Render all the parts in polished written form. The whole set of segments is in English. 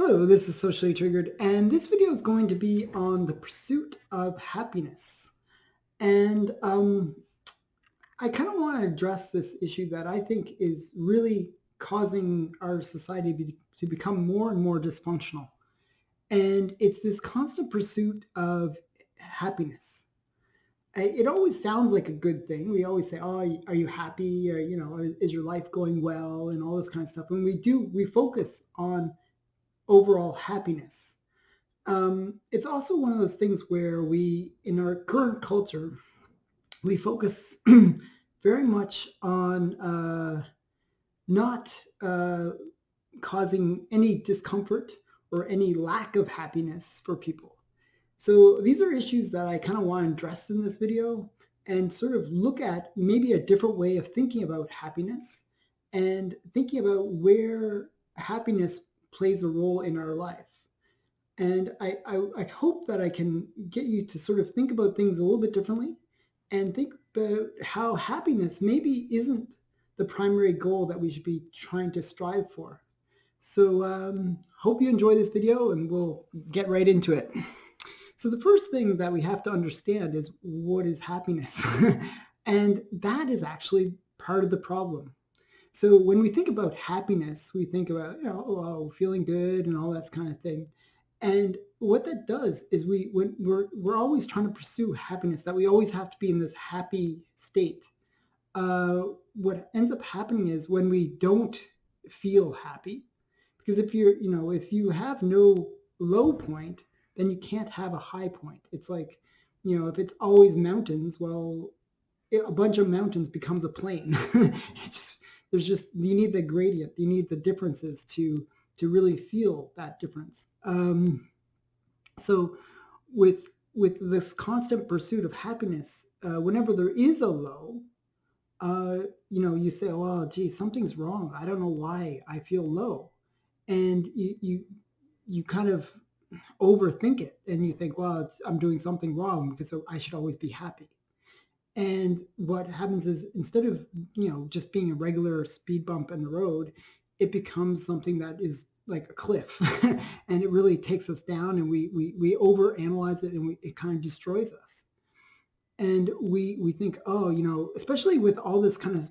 Hello, this is Socially Triggered, and this video is going to be on the pursuit of happiness. And I kind of want to address this issue that I think is really causing our society to become more and more dysfunctional. And it's this constant pursuit of happiness. It always sounds like a good thing. We always say, "Oh, are you happy?" Or "Is your life going well?" And all this kind of stuff. And we focus on overall happiness. It's also one of those things where in our current culture, we focus very much on not causing any discomfort or any lack of happiness for people. So these are issues that I kind of want to address in this video and sort of look at maybe a different way of thinking about happiness and thinking about where happiness plays a role in our life. And I hope that I can get you to sort of think about things a little bit differently and think about how happiness maybe isn't the primary goal that we should be trying to strive for. So hope you enjoy this video and we'll get right into it. So the first thing that we have to understand is what is happiness? And that is actually part of the problem. So when we think about happiness, we think about, feeling good and all that kind of thing. And what that does is we're always trying to pursue happiness, that we always have to be in this happy state. What ends up happening is when we don't feel happy, because if you have no low point, then you can't have a high point. It's like, if it's always mountains, well, a bunch of mountains becomes a plain. You need the gradient, you need the differences to really feel that difference. So with this constant pursuit of happiness, whenever there is a low, you say, "Oh, gee, something's wrong. I don't know why I feel low," and you kind of overthink it, and you think, "Well, I'm doing something wrong because I should always be happy." And what happens is instead of, just being a regular speed bump in the road, it becomes something that is like a cliff and it really takes us down, and we overanalyze it, and it kind of destroys us. And we think, especially with all this kind of,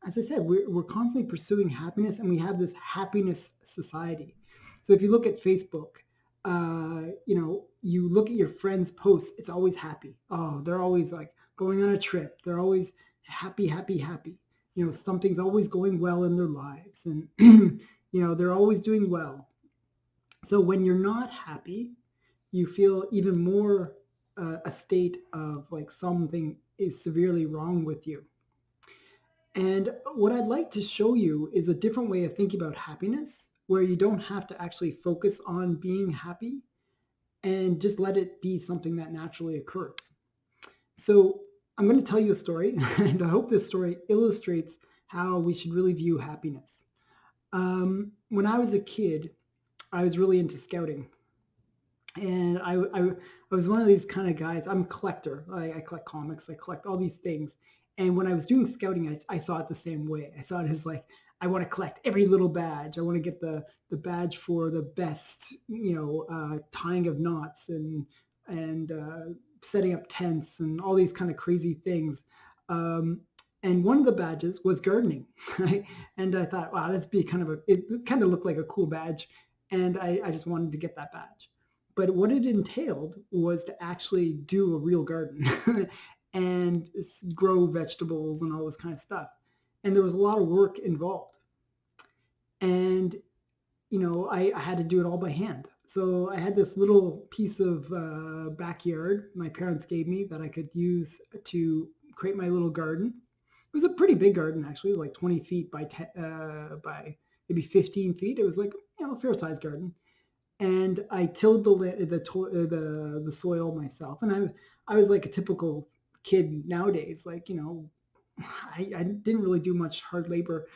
as I said, we're constantly pursuing happiness, and we have this happiness society. So if you look at Facebook, you look at your friends' posts, it's always happy. Oh, they're always like going on a trip. They're always happy, happy, happy. Something's always going well in their lives, and they're always doing well. So when you're not happy, you feel even more a state of like something is severely wrong with you. And what I'd like to show you is a different way of thinking about happiness, where you don't have to actually focus on being happy and just let it be something that naturally occurs. So I'm going to tell you a story, and I hope this story illustrates how we should really view happiness. When I was a kid, I was really into scouting. And I was one of these kind of guys. I'm a collector. I collect comics. I collect all these things. And when I was doing scouting, I saw it the same way. I saw it as like, I want to collect every little badge. I want to get the badge for the best, tying of knots and setting up tents and all these kind of crazy things. And one of the badges was gardening. Right? And I thought, wow, it kind of looked like a cool badge. And I just wanted to get that badge. But what it entailed was to actually do a real garden and grow vegetables and all this kind of stuff. And there was a lot of work involved. And, I had to do it all by hand. So I had this little piece of backyard my parents gave me that I could use to create my little garden. It was a pretty big garden, actually. It was like 20 feet by maybe 15 feet. It was like, a fair-sized garden. And I tilled the soil myself. And I was like a typical kid nowadays, like, I didn't really do much hard labor.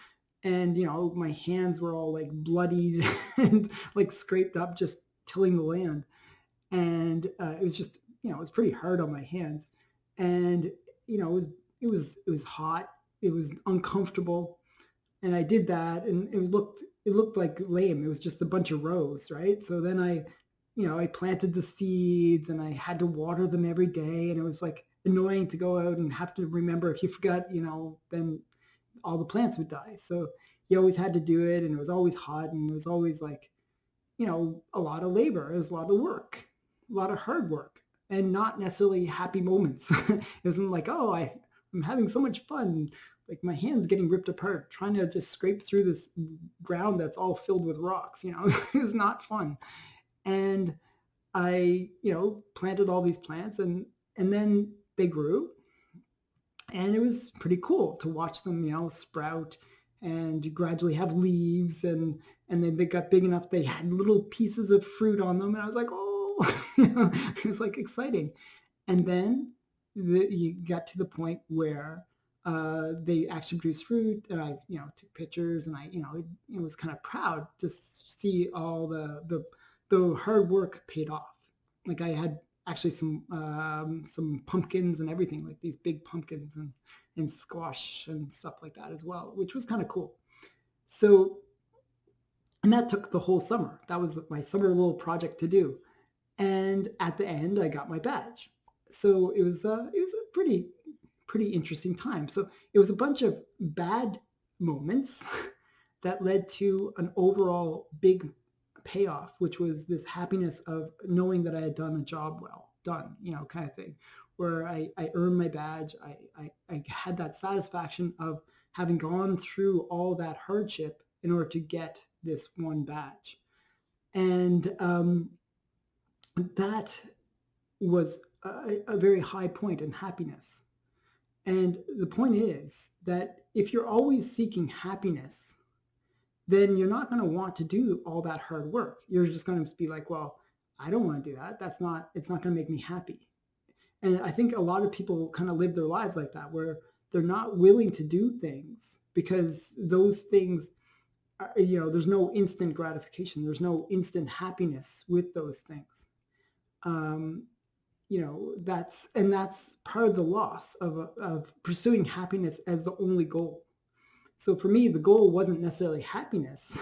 And, my hands were all like bloodied and like scraped up just tilling the land. And it was just, it was pretty hard on my hands. And, it was hot. It was uncomfortable. And I did that, and it looked it looked like lame. It was just a bunch of rows, right? So then I planted the seeds and I had to water them every day. And it was like annoying to go out and have to remember if you forgot, then all the plants would die. So you always had to do it. And it was always hot and it was always like, a lot of labor. It was a lot of work, a lot of hard work, and not necessarily happy moments. It wasn't like, oh, I'm having so much fun. Like my hands getting ripped apart, trying to just scrape through this ground that's all filled with rocks. It was not fun. And I, planted all these plants and then they grew and it was pretty cool to watch them, sprout and gradually have leaves and then they got big enough they had little pieces of fruit on them and I was like, oh, it was like exciting. And then you got to the point where they actually produced fruit and I, took pictures and I, it was kind of proud to see all the hard work paid off. Like I had actually some pumpkins and everything, like these big pumpkins and squash and stuff like that as well, which was kind of cool. So, and that took the whole summer. That was my summer little project to do. And at the end, I got my badge. So it was a pretty interesting time. So it was a bunch of bad moments that led to an overall big payoff, which was this happiness of knowing that I had done a job well done, kind of thing, where I earned my badge. I had that satisfaction of having gone through all that hardship in order to get this one badge. And that was a very high point in happiness. And the point is that if you're always seeking happiness, then you're not going to want to do all that hard work. You're just going to be like, well, I don't want to do that. It's not going to make me happy. And I think a lot of people kind of live their lives like that, where they're not willing to do things because those things, there's no instant gratification. There's no instant happiness with those things. Um, that's part of the loss of pursuing happiness as the only goal. So for me, the goal wasn't necessarily happiness.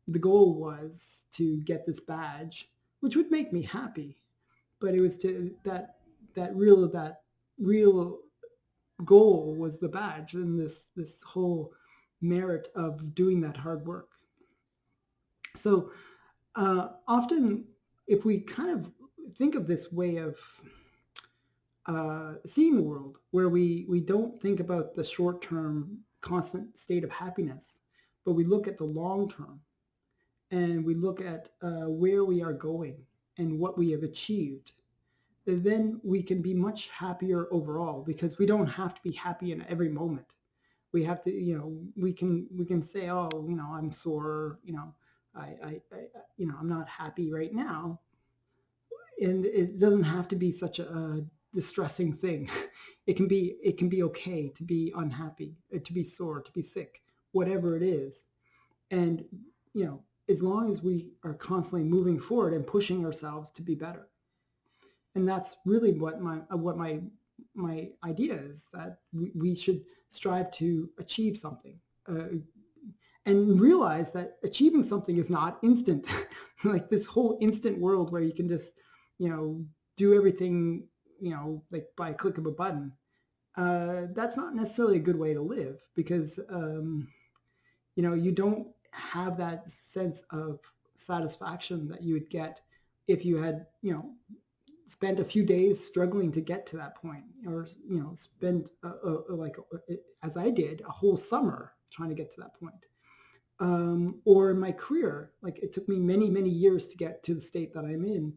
The goal was to get this badge, which would make me happy. But it was to that real goal was the badge and this whole merit of doing that hard work. So often, if we kind of think of this way of seeing the world, where we don't think about the short term constant state of happiness, but we look at the long term and we look at where we are going and what we have achieved, then we can be much happier overall because we don't have to be happy in every moment. We have to, we can say, oh, I'm sore, I'm not happy right now, and it doesn't have to be such a distressing thing. It can be okay to be unhappy, to be sore, to be sick, whatever it is. And as long as we are constantly moving forward and pushing ourselves to be better. And that's really what my idea is, that we should strive to achieve something, and realize that achieving something is not instant. Like this whole instant world where you can just you know do everything like by a click of a button. That's not necessarily a good way to live, because you don't have that sense of satisfaction that you would get if you had spent a few days struggling to get to that point, or spend like as I did a whole summer trying to get to that point. Or in my career, like it took me many, many years to get to the state that I'm in.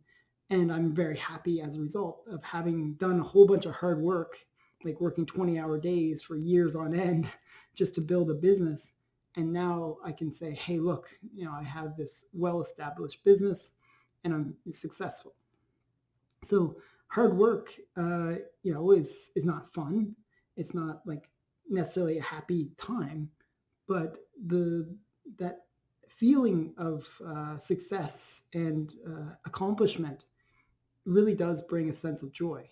And I'm very happy as a result of having done a whole bunch of hard work, like working 20-hour days for years on end just to build a business. And now I can say, hey, look, I have this well-established business and I'm successful. So hard work, is not fun. It's not like necessarily a happy time, but that feeling of success and accomplishment really does bring a sense of joy.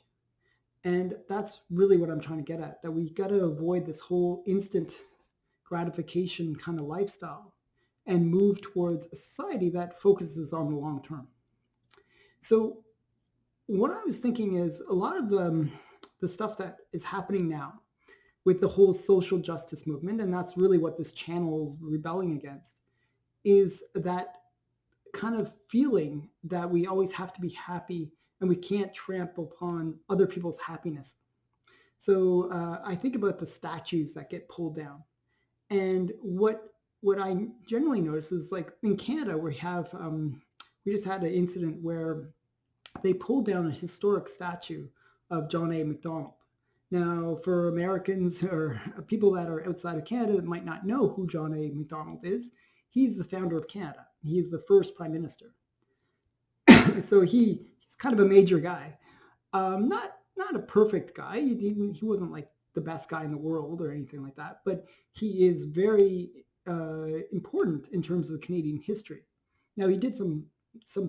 And that's really what I'm trying to get at, that we got to avoid this whole instant gratification kind of lifestyle and move towards a society that focuses on the long term. So what I was thinking is a lot of the stuff that is happening now with the whole social justice movement, and that's really what this channel is rebelling against, is that kind of feeling that we always have to be happy and we can't trample upon other people's happiness. So I think about the statues that get pulled down, and what I generally notice is like in Canada we just had an incident where they pulled down a historic statue of John A. Macdonald. Now, for Americans or people that are outside of Canada that might not know who John A. Macdonald is, he's the founder of Canada. He's the first prime minister. So he's kind of a major guy. Not a perfect guy. He wasn't like the best guy in the world or anything like that, but he is very important in terms of the Canadian history. Now he did some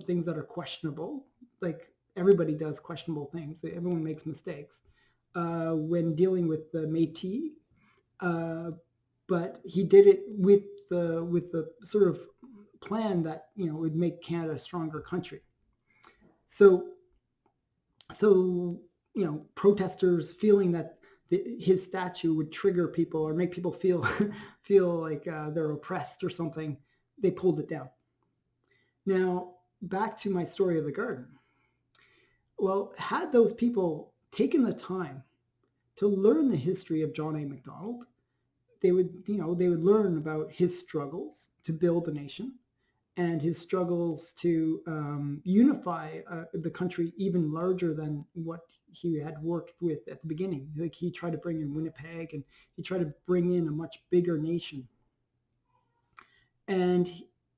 things that are questionable, like everybody does questionable things. Everyone makes mistakes when dealing with the Métis, uh, but he did it with the sort of plan that would make Canada a stronger country. So so protesters feeling that his statue would trigger people or make people feel feel like they're oppressed or something, they pulled it down. Now back to my story of the garden. Well, had those people taken the time to learn the history of John A. Macdonald, they would learn about his struggles to build a nation and his struggles to unify the country even larger than what he had worked with at the beginning. Like he tried to bring in Winnipeg, and he tried to bring in a much bigger nation. And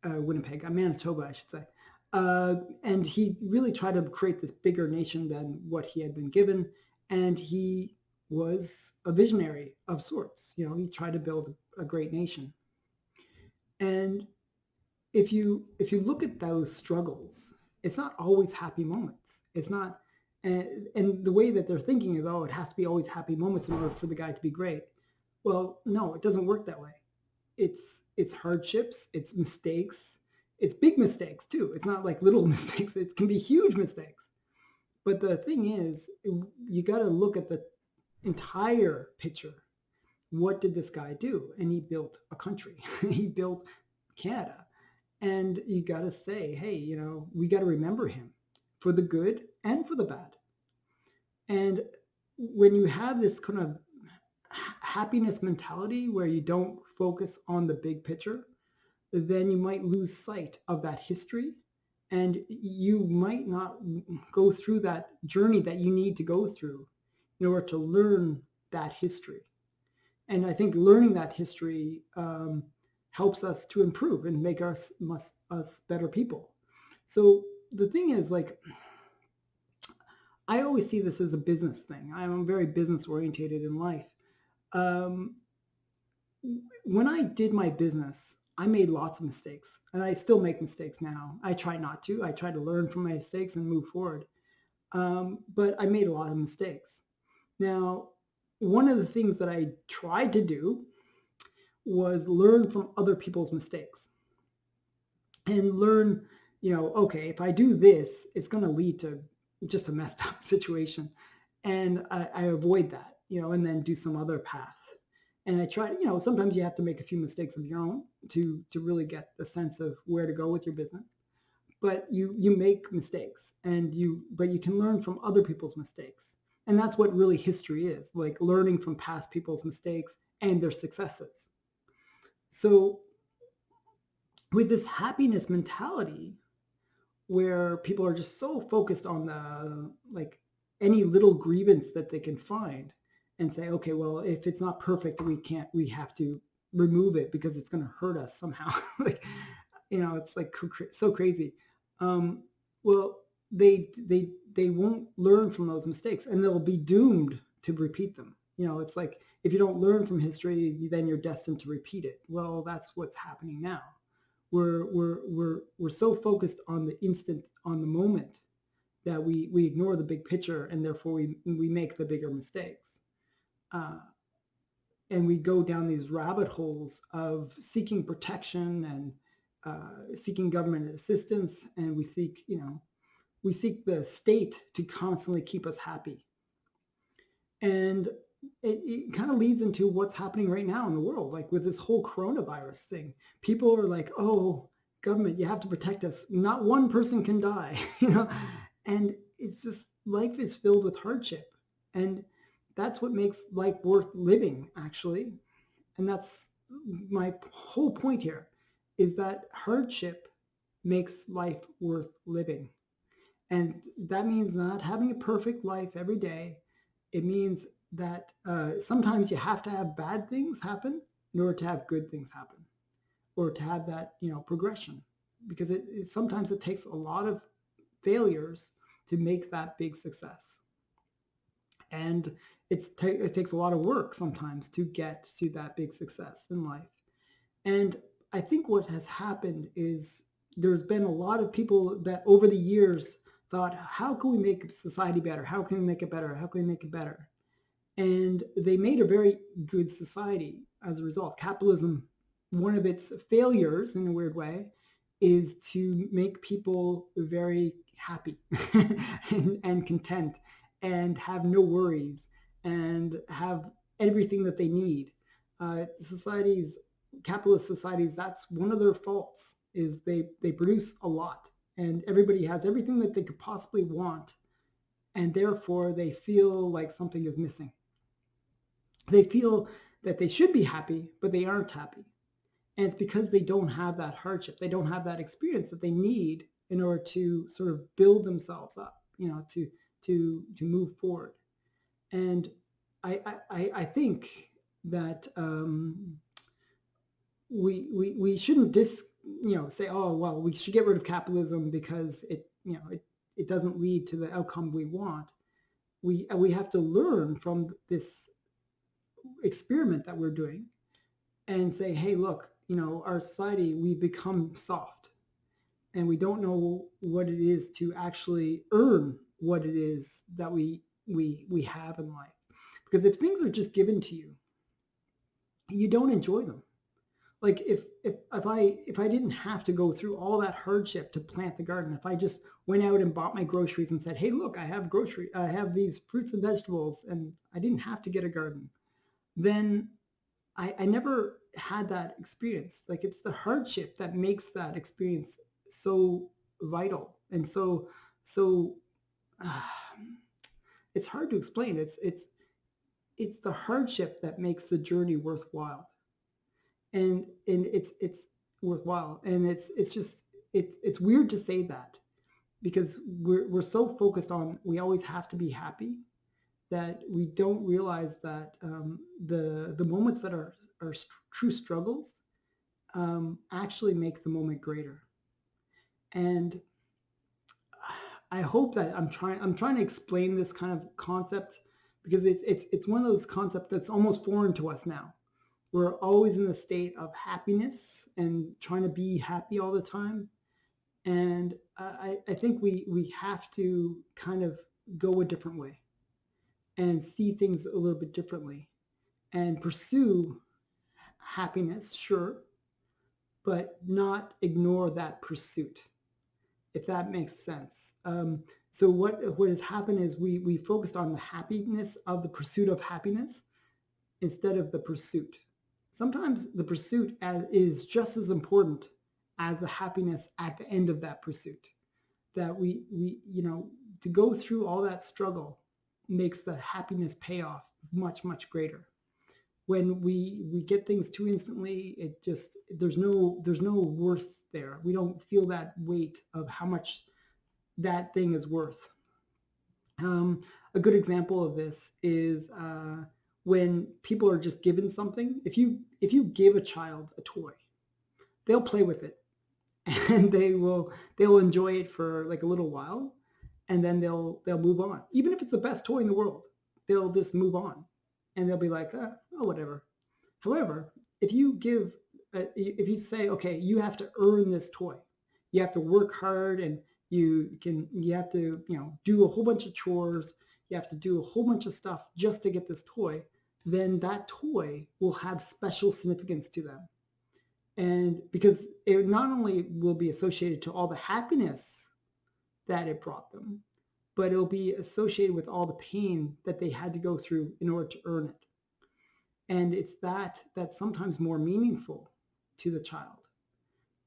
Winnipeg, Manitoba, I should say. And he really tried to create this bigger nation than what he had been given. And he was a visionary of sorts. He tried to build a great nation. And if you look at those struggles, it's not always happy moments. It's not, and the way that they're thinking is, oh, it has to be always happy moments in order for the guy to be great. Well, no, it doesn't work that way. It's hardships, it's mistakes, it's big mistakes too. It's not like little mistakes. It can be huge mistakes. But the thing is, you got to look at the entire picture. What did this guy do? And he built a country. He built Canada. And you got to say, hey, we got to remember him for the good and for the bad. And when you have this kind of happiness mentality where you don't focus on the big picture, then you might lose sight of that history, and you might not go through that journey that you need to go through in order to learn that history. And I think learning that history helps us to improve and make us better people. So the thing is, like, I always see this as a business thing. I'm very business orientated in life. Um, when I did my business, I made lots of mistakes, and I still make mistakes now. I try not to. I try to learn from my mistakes and move forward. But I made a lot of mistakes. Now, one of the things that I tried to do was learn from other people's mistakes and learn, okay, if I do this, it's going to lead to just a messed up situation. And I avoid that, and then do some other path. And I try, sometimes you have to make a few mistakes of your own to really get the sense of where to go with your business. But you make mistakes, but you can learn from other people's mistakes. And that's what really history is, like learning from past people's mistakes and their successes. So with this happiness mentality where people are just so focused on the like any little grievance that they can find and say, okay, well, if it's not perfect, we have to remove it because it's going to hurt us somehow. Like, it's like so crazy. Well, they won't learn from those mistakes, and they'll be doomed to repeat them. It's like if you don't learn from history, then you're destined to repeat it. Well, that's what's happening now. We're so focused on the instant, on the moment, that we ignore the big picture, and therefore we make the bigger mistakes. And we go down these rabbit holes of seeking protection seeking government assistance, and we seek the state to constantly keep us happy. And it kind of leads into what's happening right now in the world, like with this whole coronavirus thing. People are like, oh, government, you have to protect us. Not one person can die, And it's just life is filled with hardship. And that's what makes life worth living, actually. And that's my whole point here, is that hardship makes life worth living. And that means not having a perfect life every day. It means that sometimes you have to have bad things happen in order to have good things happen, or to have that progression. Because sometimes it takes a lot of failures to make that big success, and it takes a lot of work sometimes to get to that big success in life. And I think what has happened is there's been a lot of people that over the years thought, how can we make society better? How can we make it better? How can we make it better? And they made a very good society as a result. Capitalism, one of its failures in a weird way, is to make people very happy and content and have no worries and have everything that they need. Societies, capitalist societies, that's one of their faults, is they produce a lot and everybody has everything that they could possibly want, and therefore they feel like something is missing. They feel that they should be happy, but they aren't happy. And it's because they don't have that hardship. They don't have that experience that they need in order to sort of build themselves up, to move forward. And I think that we shouldn't say, oh well, we should get rid of capitalism because it doesn't lead to the outcome we want. We have to learn from this experiment that we're doing and say, hey, look, our society, we've become soft and we don't know what it is to actually earn what it is that we have in life. Because if things are just given to you, you don't enjoy them. Like if I didn't have to go through all that hardship to plant the garden, if I just went out and bought my groceries and said, hey, look, I have these fruits and vegetables, and I didn't have to get a garden, then I never had that experience. Like, it's the hardship that makes that experience so vital and so uh, it's hard to explain. It's the hardship that makes the journey worthwhile, and it's worthwhile, and it's just it's weird to say that, because we're so focused on we always have to be happy that we don't realize that the moments that are true struggles actually make the moment greater. And I hope that I'm trying to explain this kind of concept, because it's one of those concepts that's almost foreign to us now. We're always in the state of happiness and trying to be happy all the time. And I think we have to kind of go a different way and see things a little bit differently and pursue happiness, sure, but not ignore that pursuit, if that makes sense. So what has happened is we focused on the happiness of the pursuit of happiness instead of the pursuit. Sometimes the pursuit is just as important as the happiness at the end of that pursuit. That we to go through all that struggle makes the happiness payoff much greater. When we get things too instantly, it just there's no worth there. We don't feel that weight of how much that thing is worth. A good example of this is when people are just given something. If you give a child a toy, they'll play with it, and they'll enjoy it for like a little while, and then they'll move on. Even if it's the best toy in the world, they'll just move on, and they'll be like, oh, whatever. However, if you say, okay, you have to earn this toy, you have to work hard, and you have to do a whole bunch of chores, you have to do a whole bunch of stuff just to get this toy, then that toy will have special significance to them. And because it not only will be associated to all the happiness that it brought them, but it'll be associated with all the pain that they had to go through in order to earn it. And it's that's sometimes more meaningful to the child.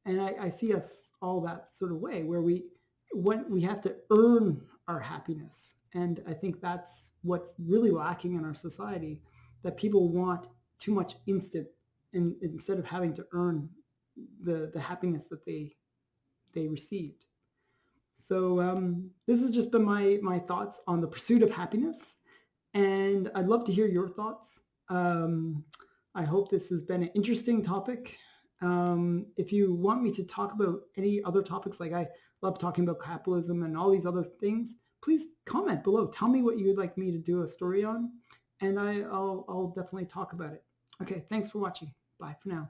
And I see us all that sort of way where we have to earn our happiness. And I think that's what's really lacking in our society, that people want too much instant, and instead of having to earn the happiness that they received. So this has just been my thoughts on the pursuit of happiness, and I'd love to hear your thoughts. Um, I hope this has been an interesting topic. If you want me to talk about any other topics, like I love talking about capitalism and all these other things, please comment below. Tell me what you would like me to do a story on, and I'll definitely talk about it. Okay, thanks for watching. Bye for now.